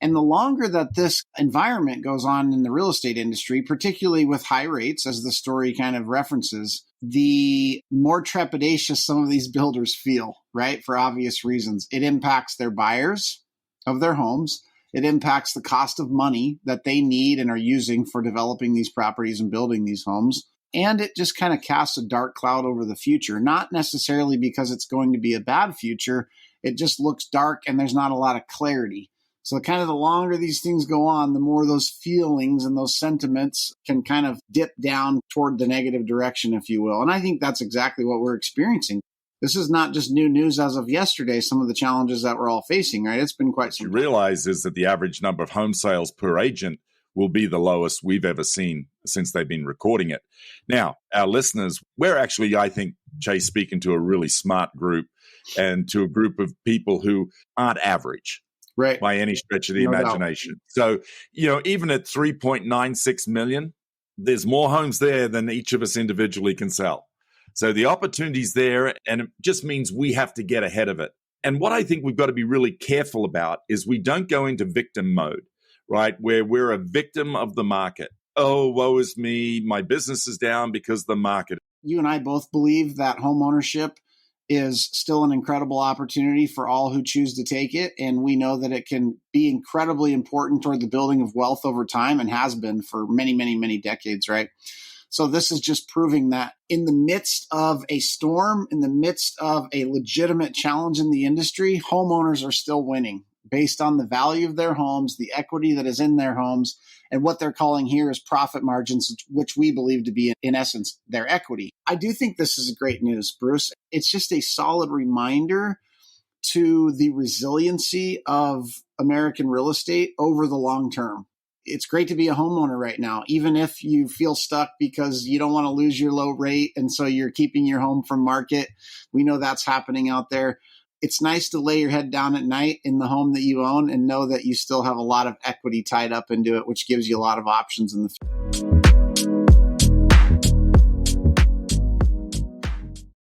And the longer that this environment goes on in the real estate industry, particularly with high rates, as the story kind of references, the more trepidatious some of these builders feel, right? For obvious reasons. It impacts their buyers of their homes. It impacts the cost of money that they need and are using for developing these properties and building these homes. And it just kind of casts a dark cloud over the future, not necessarily because it's going to be a bad future. It just looks dark and there's not a lot of clarity. So kind of the longer these things go on, the more those feelings and those sentiments can kind of dip down toward the negative direction, if you will. And I think that's exactly what we're experiencing. This is not just new news as of yesterday, some of the challenges that we're all facing, right? It's been quite some time. What you realize is that the average number of home sales per agent will be the lowest we've ever seen since they've been recording it. Now, our listeners, we're actually, I think, Chase, speaking to a really smart group and to a group of people who aren't average. Right. By any stretch of the imagination. So, even at 3.96 million, there's more homes there than each of us individually can sell. So the opportunity's there, and it just means we have to get ahead of it. And what I think we've got to be really careful about is we don't go into victim mode, right? Where we're a victim of the market. Oh, woe is me. My business is down because of the market. You and I both believe that home ownership is still an incredible opportunity for all who choose to take it. And we know that it can be incredibly important toward the building of wealth over time and has been for many, many, many decades, right? So this is just proving that in the midst of a storm, in the midst of a legitimate challenge in the industry, homeowners are still winning based on the value of their homes, the equity that is in their homes, and what they're calling here is profit margins, which we believe to be, in essence, their equity. I do think this is great news, Bruce. It's just a solid reminder to the resiliency of American real estate over the long term. It's great to be a homeowner right now, even if you feel stuck because you don't want to lose your low rate, and so you're keeping your home from market. We know that's happening out there. It's nice to lay your head down at night in the home that you own and know that you still have a lot of equity tied up into it, which gives you a lot of options in the future.